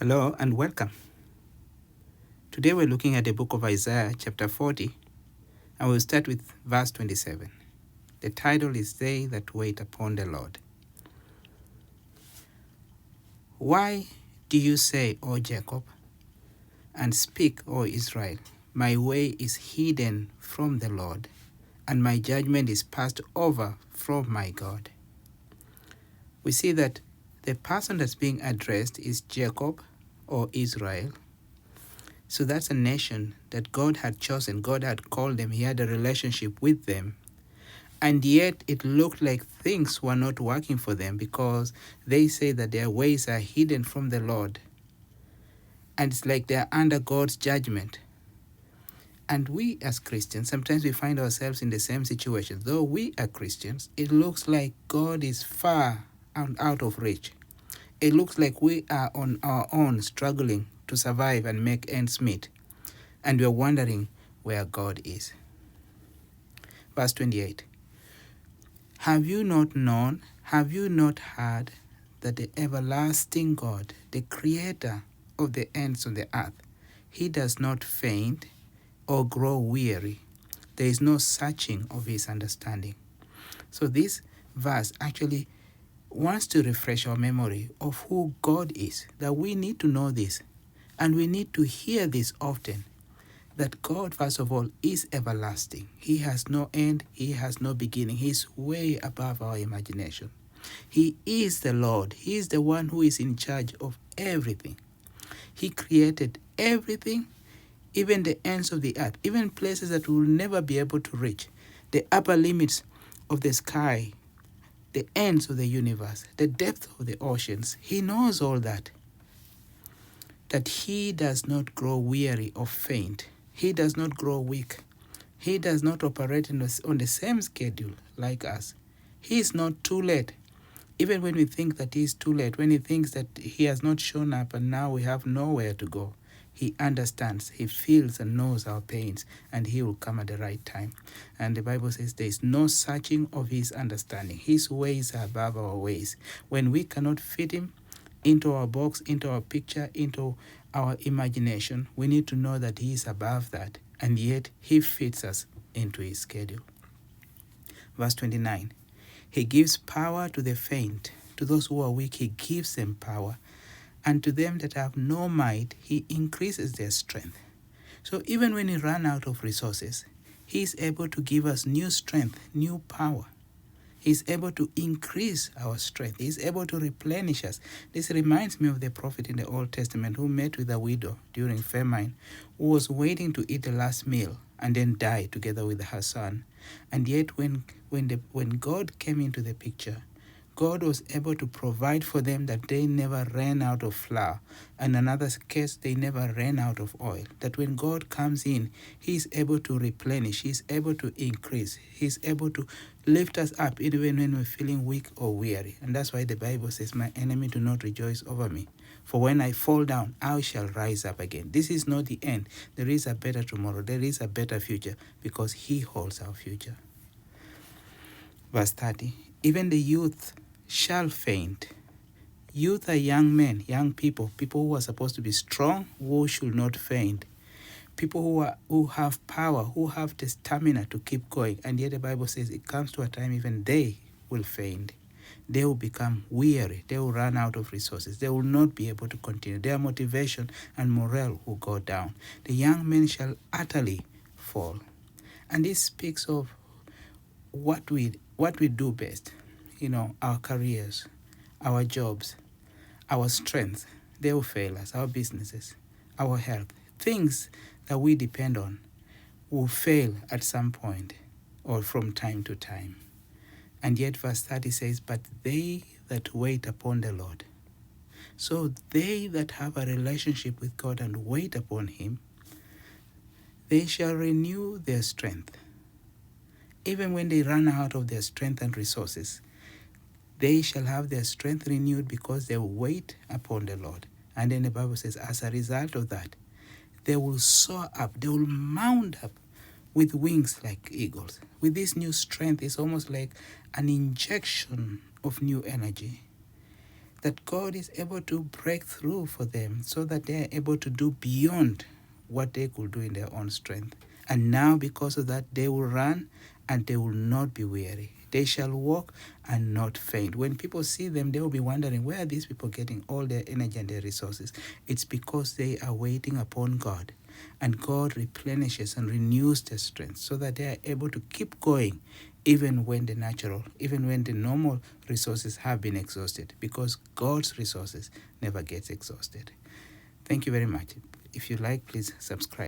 Hello and welcome. Today we're looking at the book of Isaiah, chapter 40, and we'll start with verse 27. The title is They That Wait Upon the Lord. Why do you say, O Jacob, and speak, O Israel, my way is hidden from the Lord, and my judgment is passed over from my God? We see that the person that's being addressed is Jacob or Israel. So that's a nation that God had chosen. God had called them. He had a relationship with them. And yet it looked like things were not working for them because they say that their ways are hidden from the Lord. And it's like they're under God's judgment. And we as Christians, sometimes we find ourselves in the same situation. Though we are Christians, it looks like God is far and out of reach. It looks like we are on our own struggling to survive and make ends meet. And we're wondering where God is. Verse 28. Have you not known, have you not heard that the everlasting God, the creator of the ends of the earth, he does not faint or grow weary. There is no searching of his understanding. So this verse actually wants to refresh our memory of who God is, that we need to know this, and we need to hear this often, that God, first of all, is everlasting. He has no end, he has no beginning. He's way above our imagination. He is the Lord. He is the one who is in charge of everything. He created everything, even the ends of the earth, even places that we'll never be able to reach, the upper limits of the sky, the ends of the universe, the depth of the oceans. He knows all that. That he does not grow weary or faint. He does not grow weak. He does not operate on the same schedule like us. He is not too late. Even when we think that he is too late, when he thinks that he has not shown up and now we have nowhere to go, he understands, he feels and knows our pains, and he will come at the right time. And the Bible says there is no searching of his understanding. His ways are above our ways. When we cannot fit him into our box, into our picture, into our imagination, we need to know that he is above that, and yet he fits us into his schedule. Verse 29, he gives power to the faint. To those who are weak, he gives them power. And to them that have no might, he increases their strength. So even when we run out of resources, he is able to give us new strength, new power. He's able to increase our strength. He's able to replenish us. This reminds me of the prophet in the Old Testament who met with a widow during famine, who was waiting to eat the last meal and then die together with her son. And yet when God came into the picture, God was able to provide for them that they never ran out of flour. In another case, they never ran out of oil. That when God comes in, he is able to replenish. He is able to increase. He is able to lift us up even when we're feeling weak or weary. And that's why the Bible says, my enemy do not rejoice over me. For when I fall down, I shall rise up again. This is not the end. There is a better tomorrow. There is a better future because he holds our future. Verse 30, even the youth shall faint. Youth are young men, young people who are supposed to be strong, who should not faint. People who have power, who have the stamina to keep going. And yet the Bible says it comes to a time even they will faint. They will become weary. They will run out of resources. They will not be able to continue. Their motivation and morale will go down. The young men shall utterly fall. And this speaks of what we do best. Our careers, our jobs, our strength, they will fail us. Our businesses, our health, things that we depend on will fail at some point or from time to time. And yet verse 30 says, but they that wait upon the Lord. So they that have a relationship with God and wait upon him, they shall renew their strength. Even when they run out of their strength and resources, they shall have their strength renewed because they wait upon the Lord. And then the Bible says, as a result of that, they will soar up, they will mount up with wings like eagles. With this new strength, it's almost like an injection of new energy. that God is able to break through for them so that they are able to do beyond what they could do in their own strength. And now, because of that, they will run and they will not be weary. They shall walk and not faint. When people see them, they will be wondering, where are these people getting all their energy and their resources? It's because they are waiting upon God. And God replenishes and renews their strength so that they are able to keep going even when the normal resources have been exhausted, because God's resources never gets exhausted. Thank you very much. If you like, please subscribe.